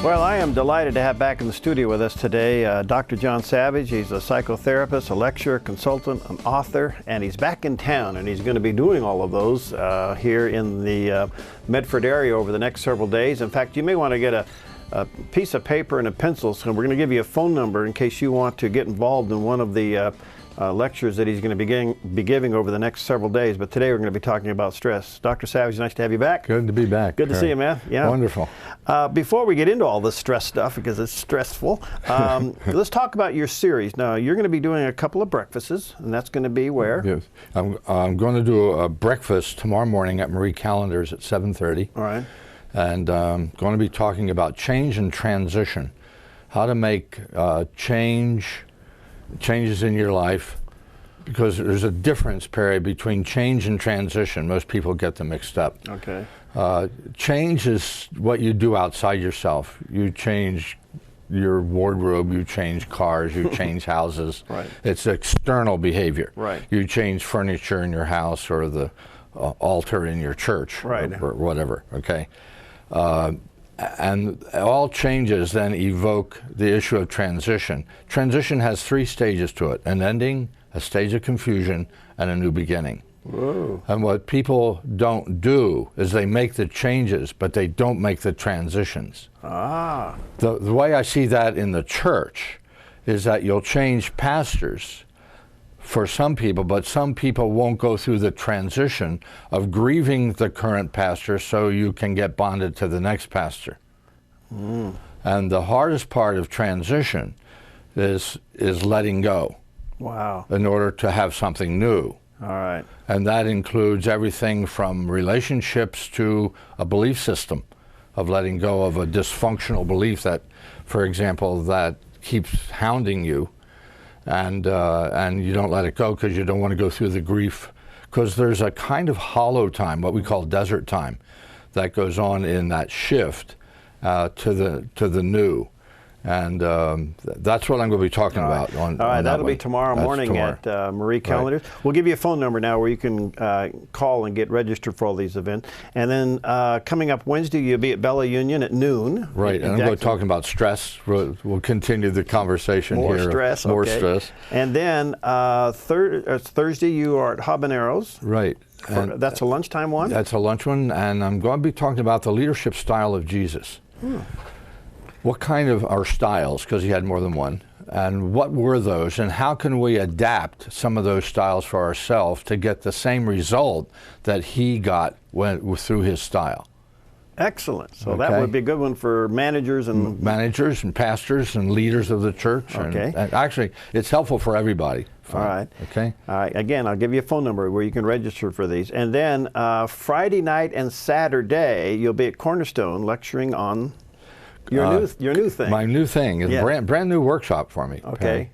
Well, I am delighted to have back in the studio with us today Dr. John Savage. He's a psychotherapist, a lecturer, consultant, an author, and he's back in town, and he's going to be doing all of those here in the Medford area over the next several days. In fact, you may want to get a piece of paper and a pencil, so we're going to give you a phone number in case you want to get involved in one of the lectures that he's going to be giving over the next several days. But today we're going to be talking about stress. Dr. Savage, nice to have you back. Good to be back. Good to see you, man. Yeah. Wonderful. Before we get into all this stress stuff, because it's stressful, let's talk about your series. Now, you're going to be doing a couple of breakfasts, and that's going to be where? Yes. I'm going to do a breakfast tomorrow morning at Marie Callender's at 7:30. All right. And I'm going to be talking about change and transition, how to make changes in your life, because there's a difference, Perry, between change and transition. Most people get them mixed up. Okay. Change is what you do outside yourself. You change your wardrobe, you change cars, you change houses. Right. It's external behavior. Right. You change furniture in your house or the altar in your church. Right. Or whatever, okay? And all changes then evoke the issue of transition. Transition has 3 stages to it: an ending, a stage of confusion, and a new beginning. Whoa. And what people don't do is they make the changes, but they don't make the transitions. Ah. The way I see that in the church is that you'll change pastors for some people, but some people won't go through the transition of grieving the current pastor so you can get bonded to the next pastor. Mm. And the hardest part of transition is letting go. Wow. In order to have something new. All right. And that includes everything from relationships to a belief system, of letting go of a dysfunctional belief that, for example, that keeps hounding you, and you don't let it go because you don't want to go through the grief, because there's a kind of hollow time, what we call desert time, that goes on in that shift to the new. And that's what I'm going to be talking about. All right, that'll be tomorrow morning at Marie Callender's. Right. We'll give you a phone number now where you can call and get registered for all these events. And then coming up Wednesday, you'll be at Bella Union at noon. Right, and I'm going to be talking about stress. We'll continue the conversation here. More stress, More okay. stress. And then Thursday, you are at Habaneros. Right. That's a lunchtime one? That's a lunch one, and I'm going to be talking about the leadership style of Jesus. What kind of our styles, because he had more than one, and what were those, and how can we adapt some of those styles for ourselves to get the same result that he got through his style? Excellent. So that would be a good one for managers and pastors and leaders of the church. Okay. And actually, it's helpful for everybody. All right. Okay. All right. Again, I'll give you a phone number where you can register for these. And then Friday night and Saturday, you'll be at Cornerstone lecturing on your new thing. My new thing. It's a brand new workshop for me. Okay.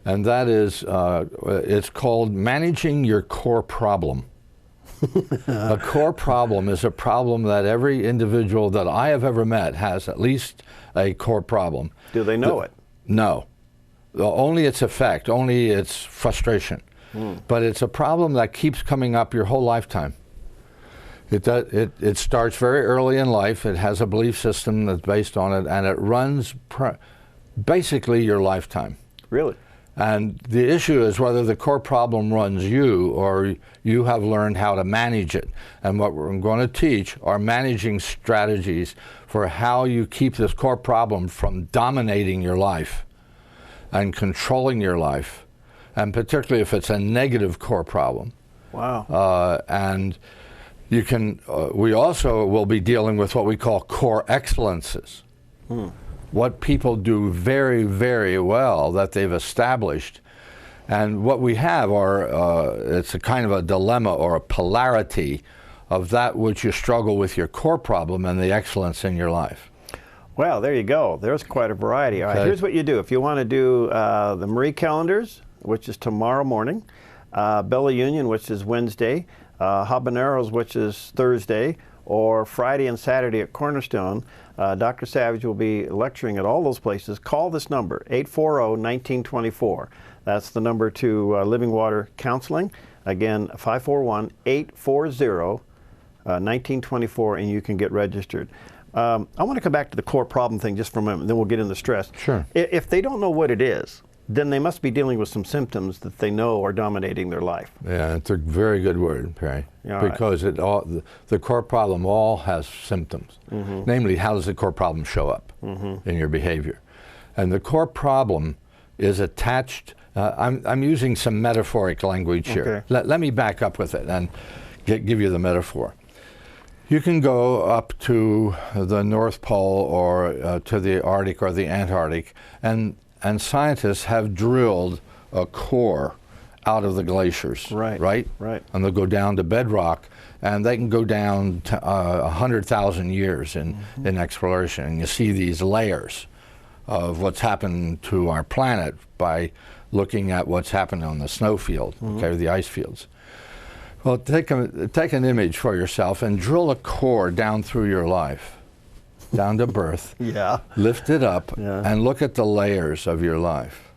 And that is, it's called Managing Your Core Problem. A core problem is a problem that every individual that I have ever met has at least a core problem. Do they know it? No. Only its effect, only its frustration. But it's a problem that keeps coming up your whole lifetime. It starts very early in life. It has a belief system that's based on it, and it runs basically your lifetime. Really? And the issue is whether the core problem runs you or you have learned how to manage it. And what we're going to teach are managing strategies for how you keep this core problem from dominating your life and controlling your life, and particularly if it's a negative core problem. Wow. And you can. We also will be dealing with what we call core excellences. What people do very, very well that they've established. And what we have are, it's a kind of a dilemma or a polarity of that which you struggle with your core problem and the excellence in your life. Well, there you go. There's quite a variety. All right, here's what you do. If you want to do the Marie Callender's, which is tomorrow morning, Bella Union, which is Wednesday, Habaneros, which is Thursday, or Friday and Saturday at Cornerstone, Dr. Savage will be lecturing at all those places. Call this number, 840-1924. That's the number to Living Water Counseling. Again, 541-840-1924, and you can get registered. I want to come back to the core problem thing just for a moment, then we'll get into stress. Sure. If they don't know what it is, then they must be dealing with some symptoms that they know are dominating their life. Yeah, it's a very good word, Perry, Yeah, because the core problem all has symptoms. Namely, how does the core problem show up in your behavior? And the core problem is attached. I'm using some metaphoric language here. Okay. Let me back up with it and give you the metaphor. You can go up to the North Pole or to the Arctic or the Antarctic, and scientists have drilled a core out of the glaciers, right? And they'll go down to bedrock, and they can go down to 100,000 years in exploration, and you see these layers of what's happened to our planet by looking at what's happened on the snowfield, okay, the ice fields. Well, take an image for yourself and drill a core down through your life, down to birth. Yeah. Lift it up and look at the layers of your life.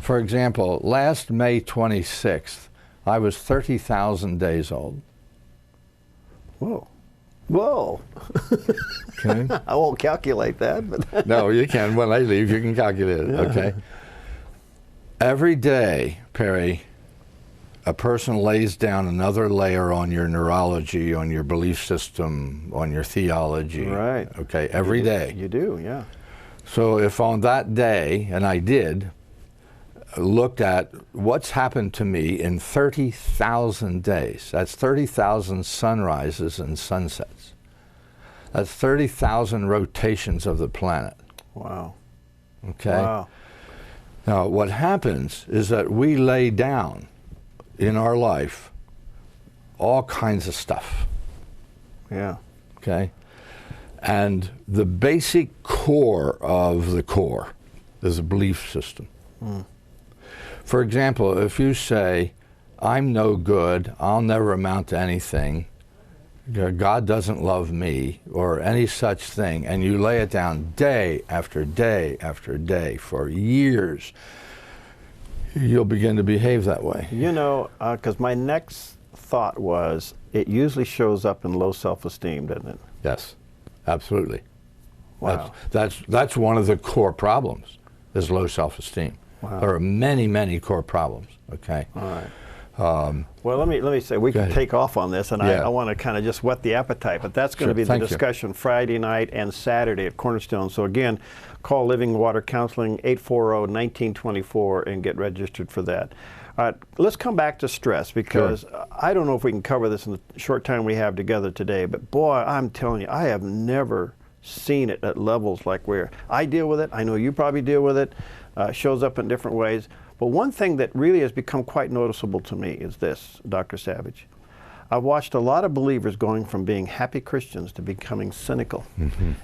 For example, last May 26th, I was 30,000 days old. Whoa. Whoa. Okay. I won't calculate that, but No, you can. When I leave, you can calculate it, okay? Every day, Perry, a person lays down another layer on your neurology, on your belief system, on your theology. Right. Okay, every day. You do, yeah. So if on that day, and I did, looked at what's happened to me in 30,000 days, that's 30,000 sunrises and sunsets. That's 30,000 rotations of the planet. Wow. Okay? Wow. Now, what happens is that we lay down in our life all kinds of stuff. Yeah. Okay? And the basic core of the core is a belief system. For example, if you say, I'm no good, I'll never amount to anything, God doesn't love me, or any such thing, and you lay it down day after day after day for years, you'll begin to behave that way. You know, because my next thought was, it usually shows up in low self-esteem, doesn't it? Yes, absolutely. Wow. That's one of the core problems, is low self-esteem. Wow. There are many, many core problems, okay? All right. Well, let me say, we can take off on this, and I want to kind of just whet the appetite, but that's going to be the discussion Friday night and Saturday at Cornerstone. So again, call Living Water Counseling 840-1924 and get registered for that. Let's come back to stress, because I don't know if we can cover this in the short time we have together today, but boy, I'm telling you, I have never seen it at levels like where I deal with it. I know you probably deal with it. Shows up in different ways. But one thing that really has become quite noticeable to me is this, Dr. Savage. I've watched a lot of believers going from being happy Christians to becoming cynical.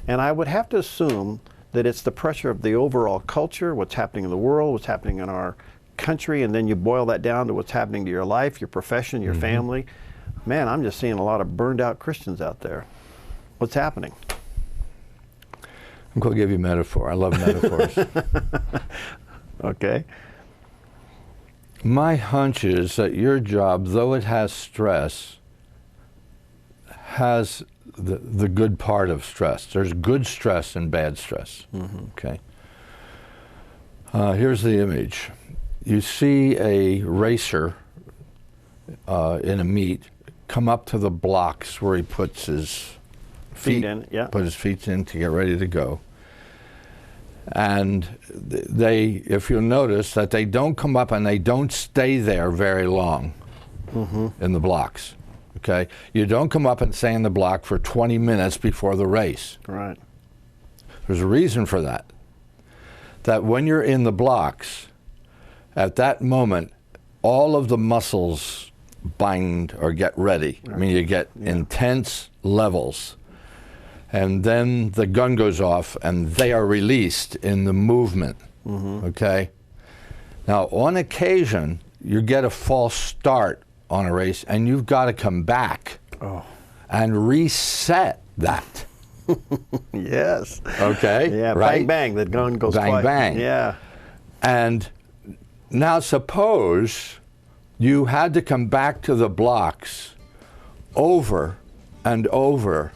And I would have to assume that it's the pressure of the overall culture, what's happening in the world, what's happening in our country, and then you boil that down to what's happening to your life, your profession, your family. Man, I'm just seeing a lot of burned out Christians out there. What's happening? I'm going to give you a metaphor. I love metaphors. Okay. My hunch is that your job, though it has stress, has the good part of stress. There's good stress and bad stress. Okay. Here's the image. You see a racer in a meet come up to the blocks where he puts his feet in, put his feet in to get ready to go. And they, if you'll notice, that they don't come up and they don't stay there very long in the blocks. Okay? You don't come up and stay in the block for 20 minutes before the race. Right. There's a reason for that. That when you're in the blocks, at that moment, all of the muscles bind or get ready. Right. I mean, you get intense levels. And then the gun goes off and they are released in the movement, okay? Now, on occasion, you get a false start on a race and you've got to come back and reset that. Yes. Okay? Yeah, right? bang, bang, the gun goes bang, bang. Yeah. And now suppose you had to come back to the blocks over and over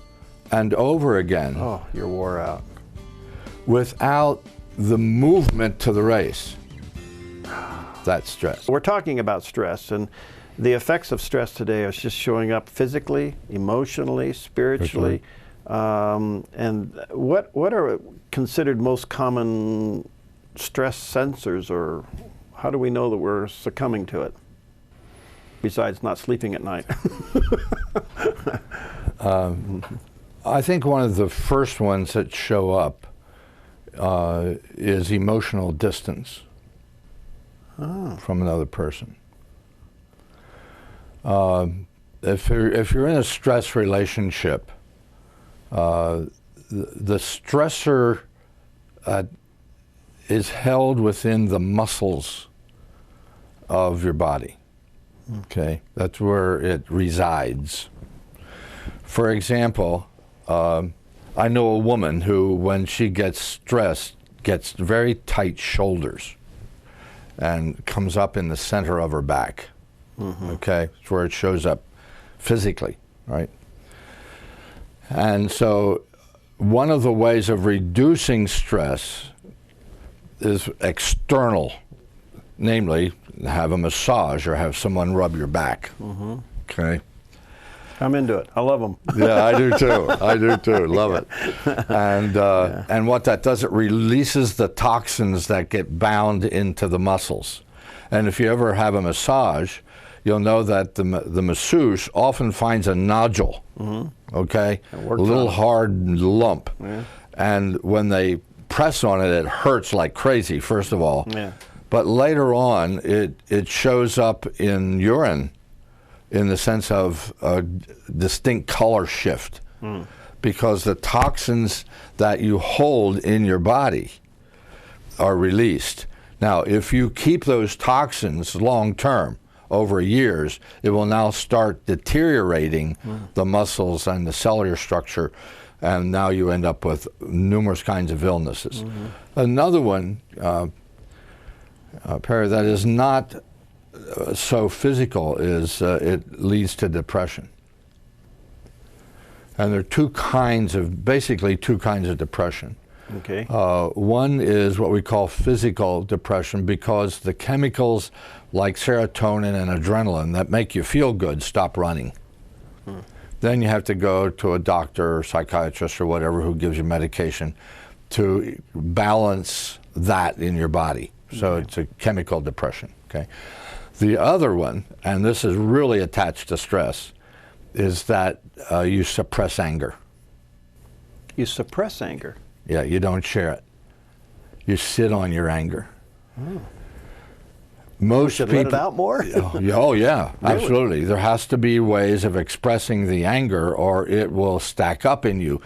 and over again. Oh, you're wore out. Without the movement to the race. That's stress. We're talking about stress, and the effects of stress today are just showing up physically, emotionally, spiritually. And what are considered most common stress sensors, or how do we know that we're succumbing to it, besides not sleeping at night? I think one of the first ones that show up is emotional distance from another person. If you're in a stress relationship, the stressor is held within the muscles of your body. Okay, that's where it resides. For example, I know a woman who, when she gets stressed, gets very tight shoulders and comes up in the center of her back. Okay, it's where it shows up physically, right? And so one of the ways of reducing stress is external, namely have a massage or have someone rub your back. Okay. I'm into it. I love them. Yeah, I do too. I do too. Love it. And and what that does, it releases the toxins that get bound into the muscles. And if you ever have a massage, you'll know that the masseuse often finds a nodule. Okay, a little hard lump. And when they press on it, it hurts like crazy. First of all, but later on, it shows up in urine, in the sense of a distinct color shift, because the toxins that you hold in your body are released. Now, if you keep those toxins long term, over years, it will now start deteriorating the muscles and the cellular structure, and now you end up with numerous kinds of illnesses. Another one, Perry, that is not so physical is it leads to depression. And there are basically two kinds of depression. Okay. One is what we call physical depression, because the chemicals like serotonin and adrenaline that make you feel good stop running. Then you have to go to a doctor or psychiatrist or whatever who gives you medication to balance that in your body. So it's a chemical depression. Okay. The other one, and this is really attached to stress, is that you suppress anger. You suppress anger? Yeah, you don't share it. You sit on your anger. Most should people let it out more? Oh yeah, Really? Absolutely. There has to be ways of expressing the anger, or it will stack up in you.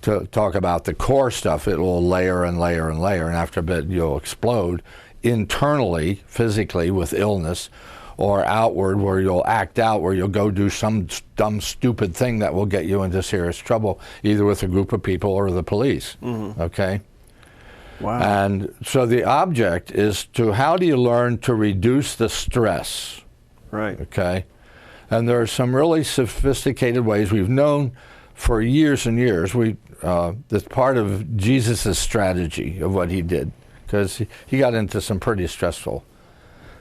To talk about the core stuff, it will layer and layer and layer, and after a bit you'll explode internally, physically, with illness, or outward, where you'll act out, where you'll go do some dumb, stupid thing that will get you into serious trouble, either with a group of people or the police. Okay? Wow. And so the object is to, how do you learn to reduce the stress? Right. Okay? And there are some really sophisticated ways we've known for years and years. That's part of Jesus' strategy of what he did, because he got into some pretty stressful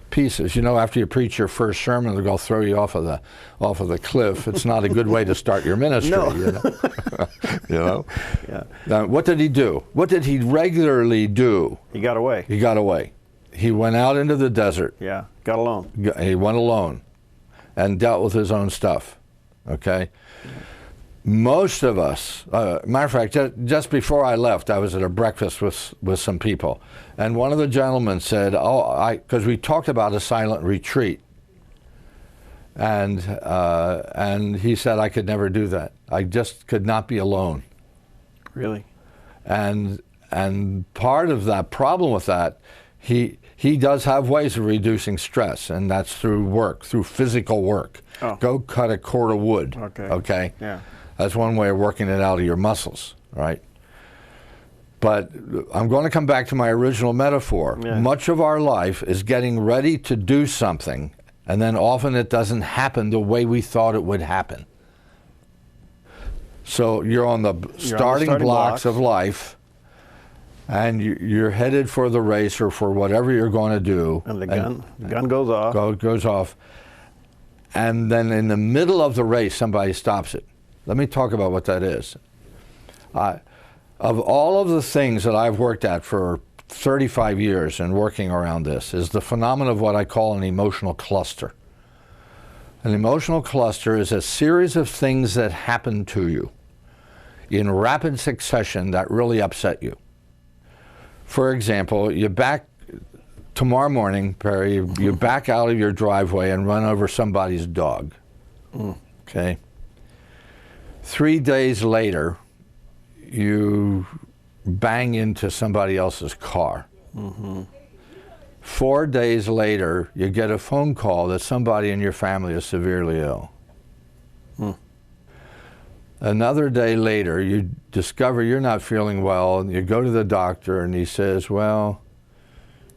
pieces. You know, after you preach your first sermon, they're going to throw you off of the cliff. It's not a good way to start your ministry. No. You know? You know? Yeah. Now, what did he do? What did he regularly do? He got away. He got away. He went out into the desert. Yeah. Got alone. He went alone and dealt with his own stuff. Okay? Most of us, matter of fact, just before I left, I was at a breakfast with some people, and one of the gentlemen said, because we talked about a silent retreat, and he said, I could never do that. I just could not be alone. Really? And part of that problem with that, he does have ways of reducing stress, and that's through work, through physical work. Oh. Go cut a cord of wood. Okay. Okay? Yeah. That's one way of working it out of your muscles, right? But I'm going to come back to my original metaphor. Yeah. Much of our life is getting ready to do something, and then often it doesn't happen the way we thought it would happen. So you're on the starting blocks of life, and you're headed for the race or for whatever you're going to do. And the gun goes off. Goes off. And then in the middle of the race, somebody stops it. Let me talk about what that is. Of all of the things that I've worked at for 35 years and working around this is the phenomenon of what I call an emotional cluster. An emotional cluster is a series of things that happen to you in rapid succession that really upset you. For example, tomorrow morning, Perry, you back out of your driveway and run over somebody's dog. Okay? 3 days later, you bang into somebody else's car. 4 days later, you get a phone call that somebody in your family is severely ill. Another day later, you discover you're not feeling well, and you go to the doctor, and he says, well,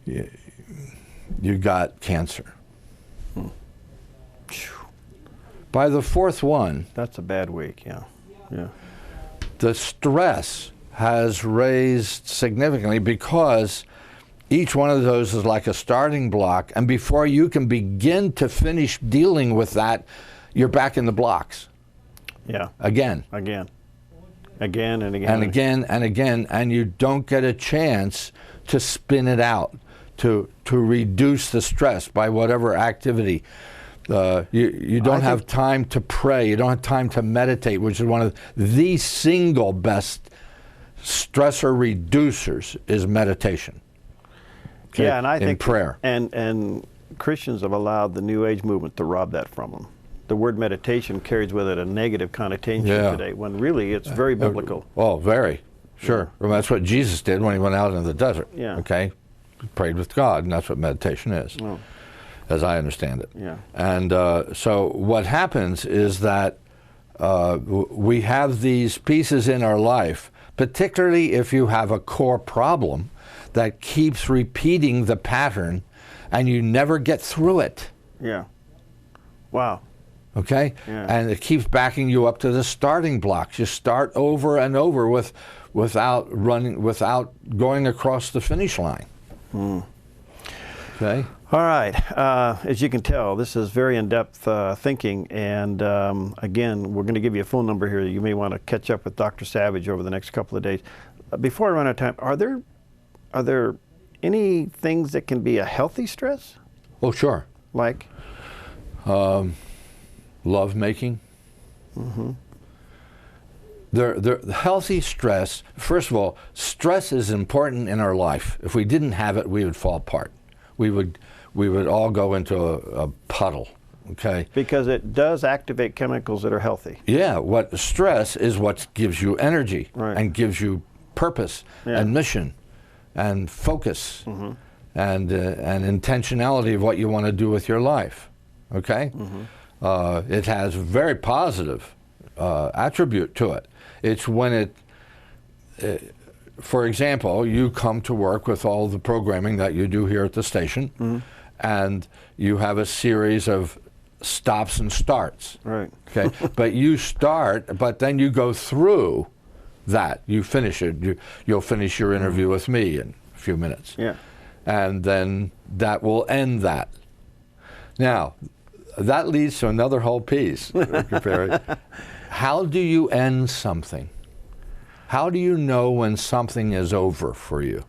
you got cancer. By the fourth one, that's a bad week, yeah. The stress has raised significantly because each one of those is like a starting block, and before you can begin to finish dealing with that, you're back in the blocks. Yeah. Again. And again. And again, and you don't get a chance to spin it out, to reduce the stress by whatever activity. You don't have time to pray. You don't have time to meditate, which is one of the single best stressor reducers is meditation. Okay? Yeah, and I think prayer. And Christians have allowed the New Age movement to rob that from them. The word meditation carries with it a negative connotation today, when really it's very biblical. Oh, very. Sure. Well, that's what Jesus did when he went out into the desert. Yeah. Okay? He prayed with God, and that's what meditation is, as I understand it. Yeah. And so what happens is that we have these pieces in our life, particularly if you have a core problem that keeps repeating the pattern and you never get through it. Yeah. Wow. Okay? Yeah. And it keeps backing you up to the starting blocks. You start over and over without going across the finish line. Okay? All right. As you can tell, this is very in-depth thinking, and again, we're going to give you a phone number here. You may want to catch up with Dr. Savage over the next couple of days. Before I run out of time, are there any things that can be a healthy stress? Oh, sure. Like? Love making. The healthy stress, first of all, stress is important in our life. If we didn't have it, we would fall apart. We would all go into a puddle, okay? Because it does activate chemicals that are healthy. Yeah, stress is what gives you energy and gives you purpose and mission and focus and intentionality of what you want to do with your life, okay? It has a very positive attribute to it. It's when for example, you come to work with all the programming that you do here at the station, and you have a series of stops and starts. Right. Okay. But you start, but then you go through that. You finish it. You'll finish your interview with me in a few minutes. Yeah. And then that will end that. Now, that leads to another whole piece, Perry. How do you end something? How do you know when something is over for you?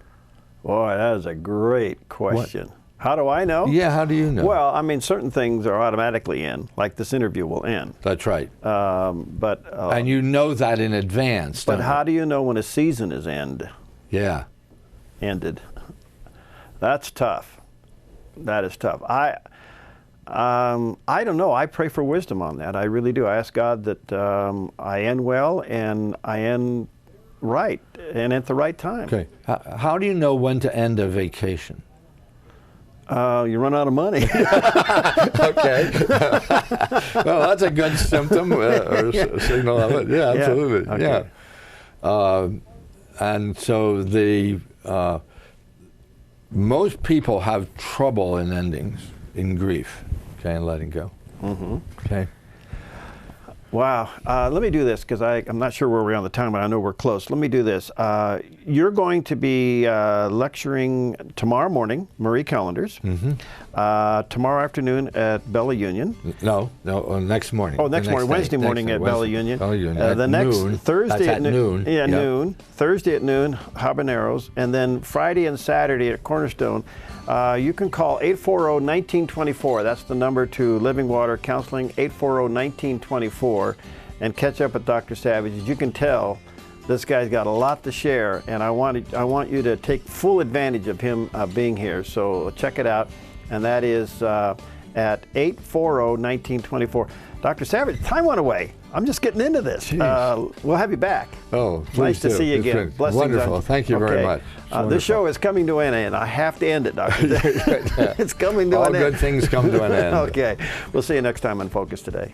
Boy, that is a great question. What? How do I know? Yeah, how do you know? Well, I mean, certain things are automatically in, like this interview will end. That's right. And you know that in advance. But how do you know when a season is ended? That's tough. That is tough. I don't know. I pray for wisdom on that. I really do. I ask God that I end well and I end right and at the right time. Okay. How do you know when to end a vacation? You run out of money. Okay. Well, that's a good symptom or signal of it. Yeah, absolutely. Okay. Yeah. And so most people have trouble in endings, in grief, okay, and letting go. Okay. Wow. Let me do this because I'm not sure where we're on the time, but I know we're close. Let me do this. You're going to be lecturing tomorrow morning, Marie Callender's, tomorrow afternoon at Bella Union. No, next morning. Oh, next morning, Wednesday morning at Bella Union. Bella Union. The next noon. Thursday That's at noon. Yeah, noon. Thursday at noon, Habaneros, and then Friday and Saturday at Cornerstone. You can call 840-1924. That's the number to Living Water Counseling, 840-1924, and catch up with Dr. Savage. As you can tell, this guy's got a lot to share, and I want you to take full advantage of him being here. So check it out, and that is at 840-1924. Dr. Savage, time went away. I'm just getting into this. We'll have you back. Oh, nice to see you it's again. Blessings. Wonderful. Thank you very much. This show is coming to an end. I have to end it, Doctor. It's coming to an end. All good things come to an end. Okay. We'll see you next time on Focus Today.